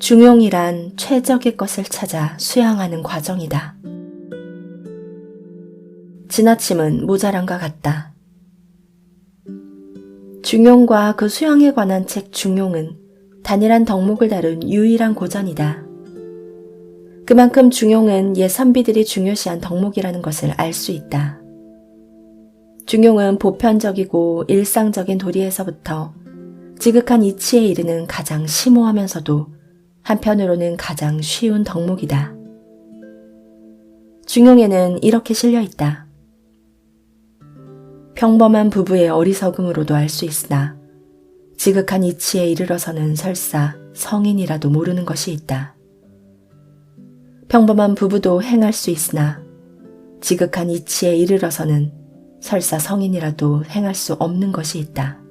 중용이란 최적의 것을 찾아 수양하는 과정이다. 지나침은 모자람과 같다. 중용과 그 수양에 관한 책 중용은 단일한 덕목을 다룬 유일한 고전이다. 그만큼 중용은 옛 선비들이 중요시한 덕목이라는 것을 알 수 있다. 중용은 보편적이고 일상적인 도리에서부터 지극한 이치에 이르는 가장 심오하면서도 한편으로는 가장 쉬운 덕목이다. 중용에는 이렇게 실려 있다. 평범한 부부의 어리석음으로도 알 수 있으나 지극한 이치에 이르러서는 설사 성인이라도 모르는 것이 있다. 평범한 부부도 행할 수 있으나 지극한 이치에 이르러서는 설사 성인이라도 행할 수 없는 것이 있다.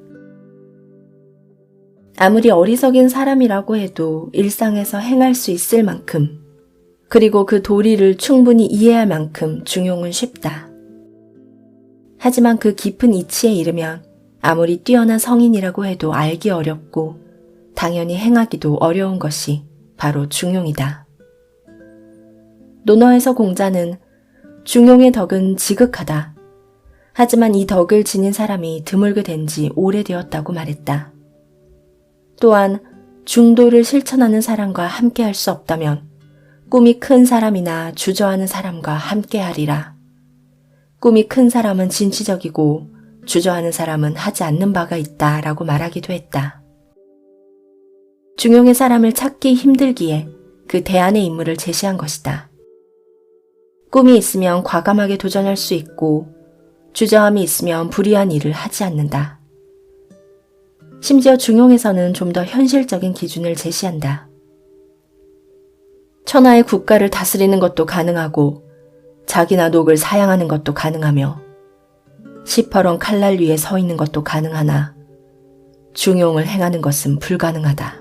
아무리 어리석인 사람이라고 해도 일상에서 행할 수 있을 만큼, 그리고 그 도리를 충분히 이해할 만큼 중용은 쉽다. 하지만 그 깊은 이치에 이르면 아무리 뛰어난 성인이라고 해도 알기 어렵고 당연히 행하기도 어려운 것이 바로 중용이다. 논어에서 공자는 중용의 덕은 지극하다. 하지만 이 덕을 지닌 사람이 드물게 된 지 오래되었다고 말했다. 또한 중도를 실천하는 사람과 함께할 수 없다면 꿈이 큰 사람이나 주저하는 사람과 함께하리라. 꿈이 큰 사람은 진취적이고 주저하는 사람은 하지 않는 바가 있다 라고 말하기도 했다. 중용의 사람을 찾기 힘들기에 그 대안의 인물을 제시한 것이다. 꿈이 있으면 과감하게 도전할 수 있고 주저함이 있으면 불의한 일을 하지 않는다. 심지어 중용에서는 좀 더 현실적인 기준을 제시한다. 천하의 국가를 다스리는 것도 가능하고 자기나 녹을 사양하는 것도 가능하며 시퍼런 칼날 위에 서 있는 것도 가능하나 중용을 행하는 것은 불가능하다.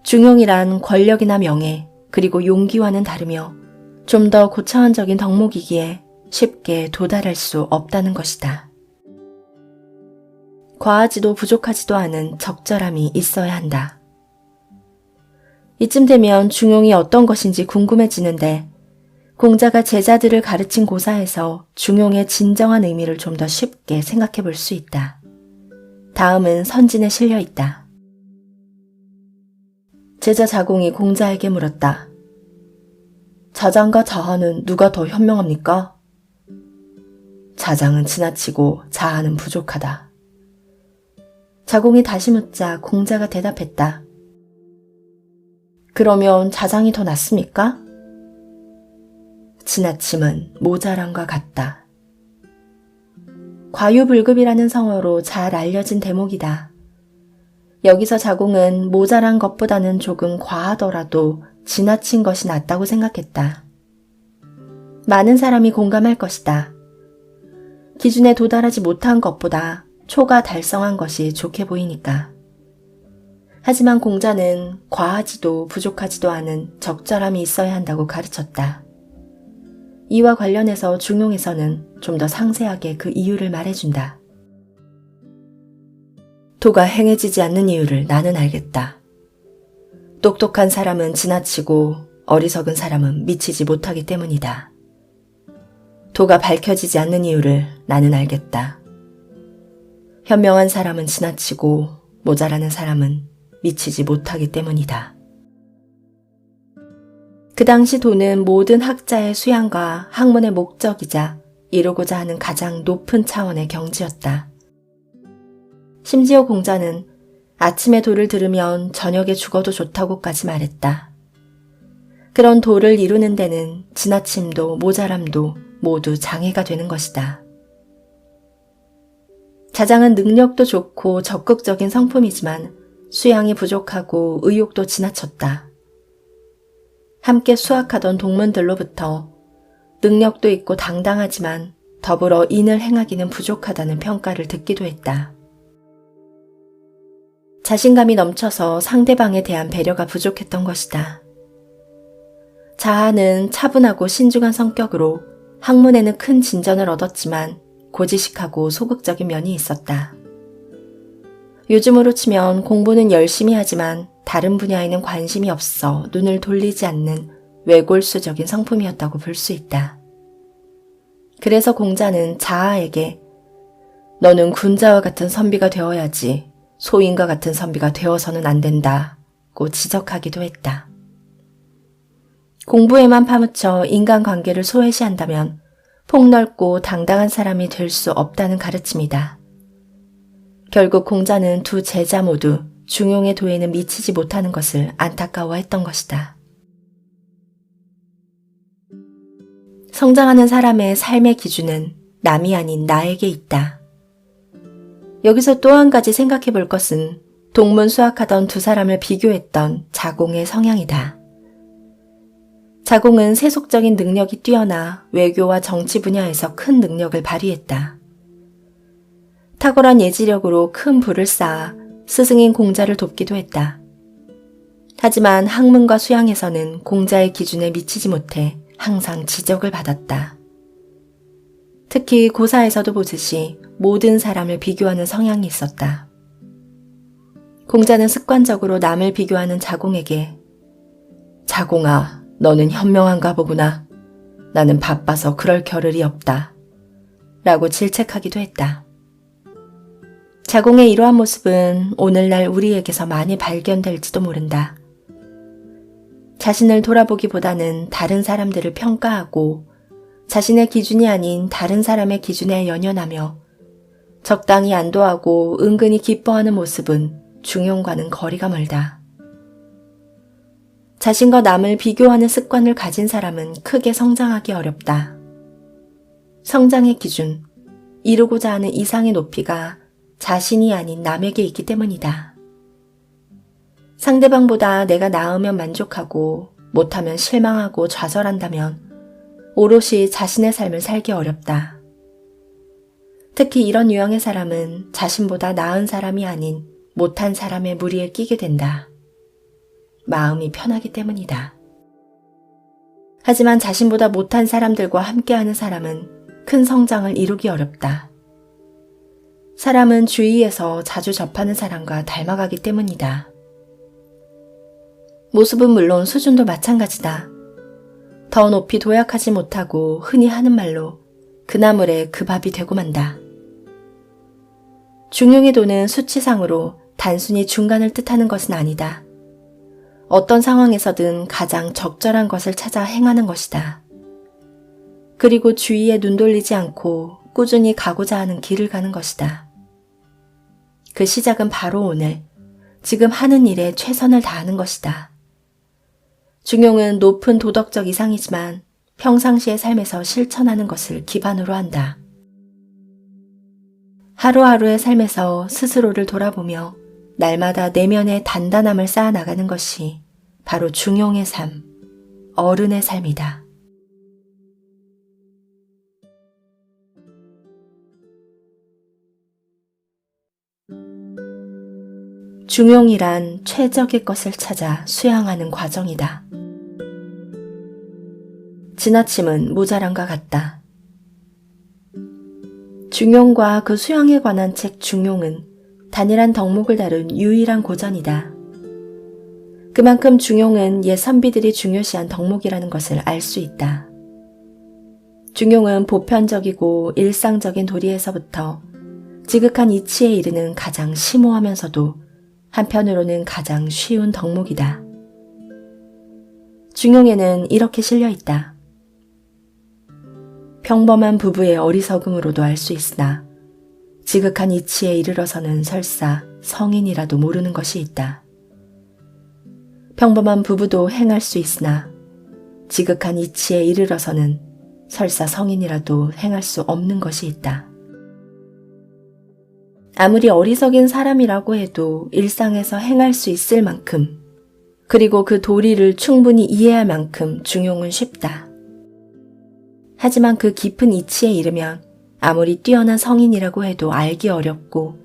중용이란 권력이나 명예 그리고 용기와는 다르며 좀 더 고차원적인 덕목이기에 쉽게 도달할 수 없다는 것이다. 과하지도 부족하지도 않은 적절함이 있어야 한다. 이쯤 되면 중용이 어떤 것인지 궁금해지는데 공자가 제자들을 가르친 고사에서 중용의 진정한 의미를 좀 더 쉽게 생각해 볼 수 있다. 다음은 선진에 실려 있다. 제자 자공이 공자에게 물었다. 자장과 자하는 누가 더 현명합니까? 자장은 지나치고 자하는 부족하다. 자공이 다시 묻자 공자가 대답했다. 그러면 자장이 더 낫습니까? 지나침은 모자람과 같다. 과유불급이라는 성어로 잘 알려진 대목이다. 여기서 자공은 모자란 것보다는 조금 과하더라도 지나친 것이 낫다고 생각했다. 많은 사람이 공감할 것이다. 기준에 도달하지 못한 것보다 초가 달성한 것이 좋게 보이니까. 하지만 공자는 과하지도 부족하지도 않은 적절함이 있어야 한다고 가르쳤다. 이와 관련해서 중용에서는 좀 더 상세하게 그 이유를 말해준다. 도가 행해지지 않는 이유를 나는 알겠다. 똑똑한 사람은 지나치고 어리석은 사람은 미치지 못하기 때문이다. 도가 밝혀지지 않는 이유를 나는 알겠다. 현명한 사람은 지나치고 모자라는 사람은 미치지 못하기 때문이다. 그 당시 도는 모든 학자의 수양과 학문의 목적이자 이루고자 하는 가장 높은 차원의 경지였다. 심지어 공자는 아침에 도를 들으면 저녁에 죽어도 좋다고까지 말했다. 그런 도를 이루는 데는 지나침도 모자람도 모두 장애가 되는 것이다. 자장은 능력도 좋고 적극적인 성품이지만 수양이 부족하고 의욕도 지나쳤다. 함께 수학하던 동문들로부터 능력도 있고 당당하지만 더불어 인을 행하기는 부족하다는 평가를 듣기도 했다. 자신감이 넘쳐서 상대방에 대한 배려가 부족했던 것이다. 자하는 차분하고 신중한 성격으로 학문에는 큰 진전을 얻었지만 고지식하고 소극적인 면이 있었다. 요즘으로 치면 공부는 열심히 하지만 다른 분야에는 관심이 없어 눈을 돌리지 않는 외골수적인 성품이었다고 볼 수 있다. 그래서 공자는 자아에게 너는 군자와 같은 선비가 되어야지 소인과 같은 선비가 되어서는 안 된다고 지적하기도 했다. 공부에만 파묻혀 인간관계를 소외시한다면 폭넓고 당당한 사람이 될 수 없다는 가르침이다. 결국 공자는 두 제자 모두 중용의 도에는 미치지 못하는 것을 안타까워했던 것이다. 성장하는 사람의 삶의 기준은 남이 아닌 나에게 있다. 여기서 또 한 가지 생각해 볼 것은 동문수학하던 두 사람을 비교했던 자공의 성향이다. 자공은 세속적인 능력이 뛰어나 외교와 정치 분야에서 큰 능력을 발휘했다. 탁월한 예지력으로 큰 부를 쌓아 스승인 공자를 돕기도 했다. 하지만 학문과 수양에서는 공자의 기준에 미치지 못해 항상 지적을 받았다. 특히 고사에서도 보듯이 모든 사람을 비교하는 성향이 있었다. 공자는 습관적으로 남을 비교하는 자공에게 자공아, 너는 현명한가 보구나. 나는 바빠서 그럴 겨를이 없다. 라고 질책하기도 했다. 자공의 이러한 모습은 오늘날 우리에게서 많이 발견될지도 모른다. 자신을 돌아보기보다는 다른 사람들을 평가하고 자신의 기준이 아닌 다른 사람의 기준에 연연하며 적당히 안도하고 은근히 기뻐하는 모습은 중용과는 거리가 멀다. 자신과 남을 비교하는 습관을 가진 사람은 크게 성장하기 어렵다. 성장의 기준, 이루고자 하는 이상의 높이가 자신이 아닌 남에게 있기 때문이다. 상대방보다 내가 나으면 만족하고 못하면 실망하고 좌절한다면 오롯이 자신의 삶을 살기 어렵다. 특히 이런 유형의 사람은 자신보다 나은 사람이 아닌 못한 사람의 무리에 끼게 된다. 마음이 편하기 때문이다. 하지만 자신보다 못한 사람들과 함께하는 사람은 큰 성장을 이루기 어렵다. 사람은 주위에서 자주 접하는 사람과 닮아가기 때문이다. 모습은 물론 수준도 마찬가지다. 더 높이 도약하지 못하고 흔히 하는 말로 그 나물에 그 밥이 되고 만다. 중용의 도는 수치상으로 단순히 중간을 뜻하는 것은 아니다. 어떤 상황에서든 가장 적절한 것을 찾아 행하는 것이다. 그리고 주위에 눈 돌리지 않고 꾸준히 가고자 하는 길을 가는 것이다. 그 시작은 바로 오늘, 지금 하는 일에 최선을 다하는 것이다. 중용은 높은 도덕적 이상이지만 평상시의 삶에서 실천하는 것을 기반으로 한다. 하루하루의 삶에서 스스로를 돌아보며 날마다 내면의 단단함을 쌓아나가는 것이 바로 중용의 삶, 어른의 삶이다. 중용이란 최적의 것을 찾아 수양하는 과정이다. 지나침은 모자람과 같다. 중용과 그 수양에 관한 책 중용은 단일한 덕목을 다룬 유일한 고전이다. 그만큼 중용은 옛 선비들이 중요시한 덕목이라는 것을 알 수 있다. 중용은 보편적이고 일상적인 도리에서부터 지극한 이치에 이르는 가장 심오하면서도 한편으로는 가장 쉬운 덕목이다. 중용에는 이렇게 실려 있다. 평범한 부부의 어리석음으로도 알 수 있으나 지극한 이치에 이르러서는 설사 성인이라도 모르는 것이 있다. 평범한 부부도 행할 수 있으나 지극한 이치에 이르러서는 설사 성인이라도 행할 수 없는 것이 있다. 아무리 어리석인 사람이라고 해도 일상에서 행할 수 있을 만큼, 그리고 그 도리를 충분히 이해할 만큼 중용은 쉽다. 하지만 그 깊은 이치에 이르면 아무리 뛰어난 성인이라고 해도 알기 어렵고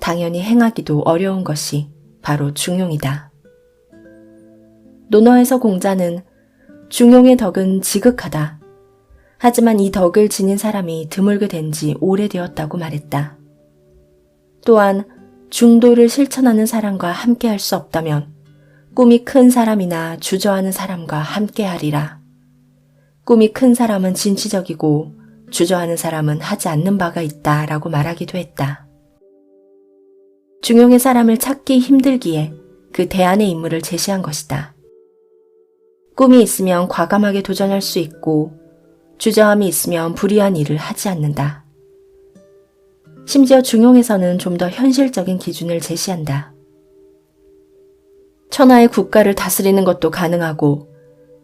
당연히 행하기도 어려운 것이 바로 중용이다. 논어에서 공자는 중용의 덕은 지극하다. 하지만 이 덕을 지닌 사람이 드물게 된 지 오래되었다고 말했다. 또한 중도를 실천하는 사람과 함께 할 수 없다면 꿈이 큰 사람이나 주저하는 사람과 함께하리라. 꿈이 큰 사람은 진취적이고 주저하는 사람은 하지 않는 바가 있다 라고 말하기도 했다. 중용의 사람을 찾기 힘들기에 그 대안의 인물을 제시한 것이다. 꿈이 있으면 과감하게 도전할 수 있고 주저함이 있으면 불의한 일을 하지 않는다. 심지어 중용에서는 좀 더 현실적인 기준을 제시한다. 천하의 국가를 다스리는 것도 가능하고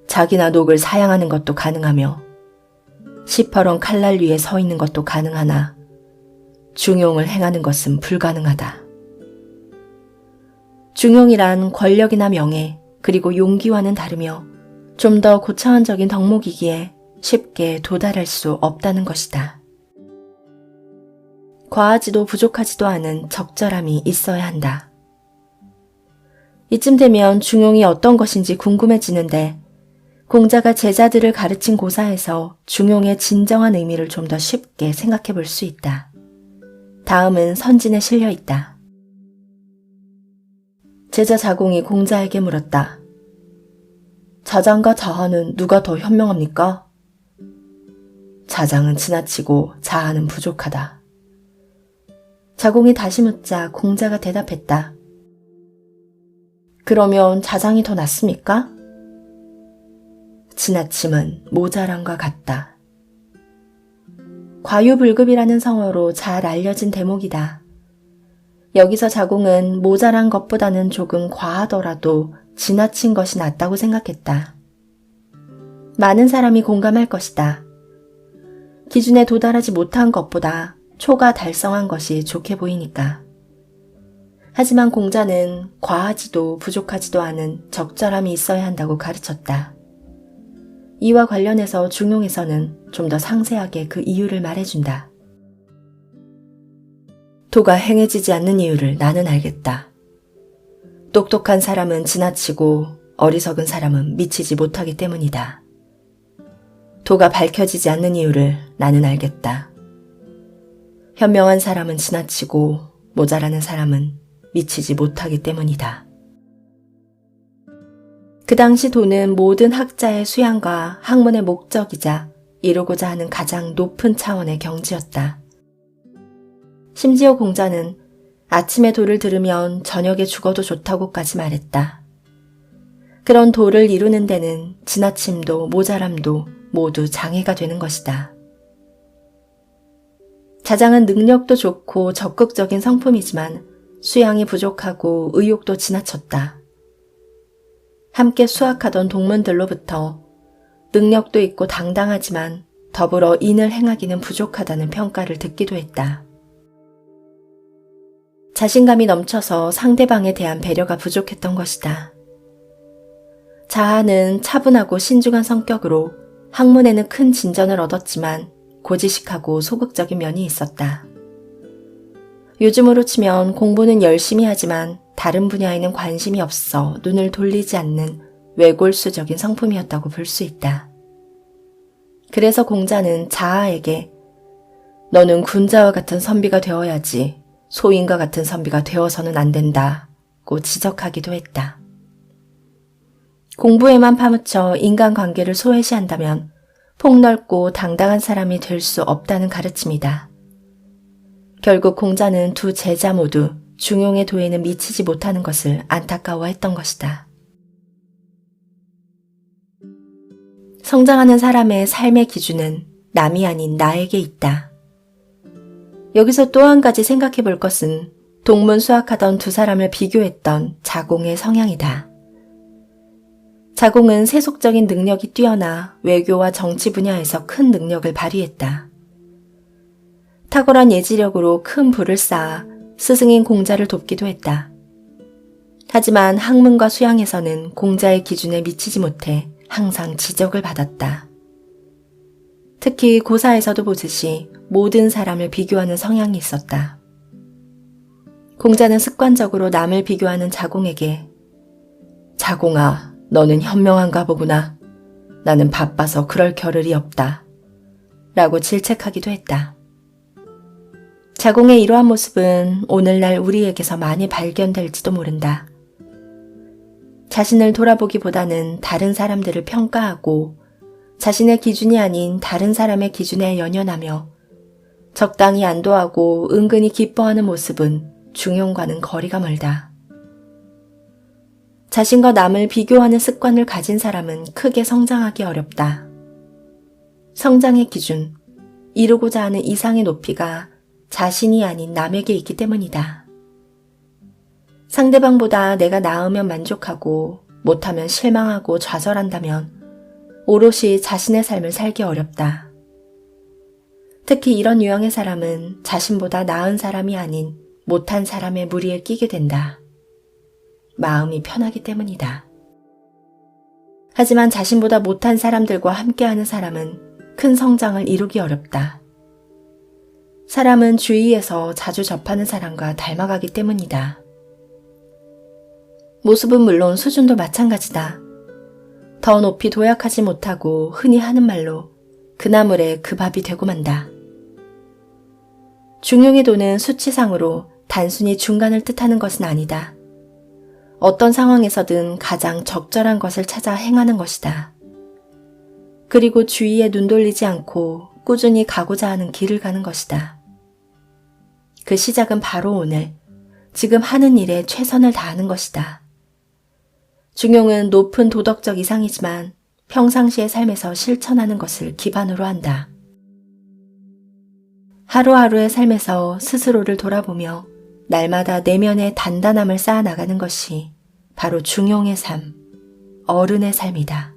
자기나 녹을 사양하는 것도 가능하며 시퍼런 칼날 위에 서 있는 것도 가능하나 중용을 행하는 것은 불가능하다. 중용이란 권력이나 명예 그리고 용기와는 다르며 좀 더 고차원적인 덕목이기에 쉽게 도달할 수 없다는 것이다. 과하지도 부족하지도 않은 적절함이 있어야 한다. 이쯤 되면 중용이 어떤 것인지 궁금해지는데 공자가 제자들을 가르친 고사에서 중용의 진정한 의미를 좀 더 쉽게 생각해 볼 수 있다. 다음은 선진에 실려 있다. 제자 자공이 공자에게 물었다. 자장과 자하는 누가 더 현명합니까? 자장은 지나치고 자하는 부족하다. 자공이 다시 묻자 공자가 대답했다. 그러면 자장이 더 낫습니까? 지나침은 모자람과 같다. 과유불급이라는 성어로 잘 알려진 대목이다. 여기서 자공은 모자란 것보다는 조금 과하더라도 지나친 것이 낫다고 생각했다. 많은 사람이 공감할 것이다. 기준에 도달하지 못한 것보다 초가 달성한 것이 좋게 보이니까. 하지만 공자는 과하지도 부족하지도 않은 적절함이 있어야 한다고 가르쳤다. 이와 관련해서 중용에서는 좀 더 상세하게 그 이유를 말해준다. 도가 행해지지 않는 이유를 나는 알겠다. 똑똑한 사람은 지나치고 어리석은 사람은 미치지 못하기 때문이다. 도가 밝혀지지 않는 이유를 나는 알겠다. 현명한 사람은 지나치고 모자라는 사람은 미치지 못하기 때문이다. 그 당시 도는 모든 학자의 수양과 학문의 목적이자 이루고자 하는 가장 높은 차원의 경지였다. 심지어 공자는 아침에 도를 들으면 저녁에 죽어도 좋다고까지 말했다. 그런 도를 이루는 데는 지나침도 모자람도 모두 장애가 되는 것이다. 자장은 능력도 좋고 적극적인 성품이지만 수양이 부족하고 의욕도 지나쳤다. 함께 수학하던 동문들로부터 능력도 있고 당당하지만 더불어 인을 행하기는 부족하다는 평가를 듣기도 했다. 자신감이 넘쳐서 상대방에 대한 배려가 부족했던 것이다. 자하는 차분하고 신중한 성격으로 학문에는 큰 진전을 얻었지만 고지식하고 소극적인 면이 있었다. 요즘으로 치면 공부는 열심히 하지만 다른 분야에는 관심이 없어 눈을 돌리지 않는 외골수적인 성품이었다고 볼 수 있다. 그래서 공자는 자하에게 너는 군자와 같은 선비가 되어야지 소인과 같은 선비가 되어서는 안 된다고 지적하기도 했다. 공부에만 파묻혀 인간관계를 소외시한다면 폭넓고 당당한 사람이 될 수 없다는 가르침이다. 결국 공자는 두 제자 모두 중용의 도에는 미치지 못하는 것을 안타까워했던 것이다. 성장하는 사람의 삶의 기준은 남이 아닌 나에게 있다. 여기서 또 한 가지 생각해 볼 것은 동문수학하던 두 사람을 비교했던 자공의 성향이다. 자공은 세속적인 능력이 뛰어나 외교와 정치 분야에서 큰 능력을 발휘했다. 탁월한 예지력으로 큰 부를 쌓아 스승인 공자를 돕기도 했다. 하지만 학문과 수양에서는 공자의 기준에 미치지 못해 항상 지적을 받았다. 특히 고사에서도 보듯이 모든 사람을 비교하는 성향이 있었다. 공자는 습관적으로 남을 비교하는 자공에게 자공아, 너는 현명한가 보구나. 나는 바빠서 그럴 겨를이 없다. 라고 질책하기도 했다. 자공의 이러한 모습은 오늘날 우리에게서 많이 발견될지도 모른다. 자신을 돌아보기보다는 다른 사람들을 평가하고 자신의 기준이 아닌 다른 사람의 기준에 연연하며 적당히 안도하고 은근히 기뻐하는 모습은 중용과는 거리가 멀다. 자신과 남을 비교하는 습관을 가진 사람은 크게 성장하기 어렵다. 성장의 기준, 이루고자 하는 이상의 높이가 자신이 아닌 남에게 있기 때문이다. 상대방보다 내가 나으면 만족하고 못하면 실망하고 좌절한다면 오롯이 자신의 삶을 살기 어렵다. 특히 이런 유형의 사람은 자신보다 나은 사람이 아닌 못한 사람의 무리에 끼게 된다. 마음이 편하기 때문이다. 하지만 자신보다 못한 사람들과 함께하는 사람은 큰 성장을 이루기 어렵다. 사람은 주위에서 자주 접하는 사람과 닮아가기 때문이다. 모습은 물론 수준도 마찬가지다. 더 높이 도약하지 못하고 흔히 하는 말로 그 나물에 그 밥이 되고 만다. 중용의 도는 수치상으로 단순히 중간을 뜻하는 것은 아니다. 어떤 상황에서든 가장 적절한 것을 찾아 행하는 것이다. 그리고 주위에 눈 돌리지 않고 꾸준히 가고자 하는 길을 가는 것이다. 그 시작은 바로 오늘, 지금 하는 일에 최선을 다하는 것이다. 중용은 높은 도덕적 이상이지만 평상시의 삶에서 실천하는 것을 기반으로 한다. 하루하루의 삶에서 스스로를 돌아보며 날마다 내면의 단단함을 쌓아나가는 것이 바로 중용의 삶, 어른의 삶이다.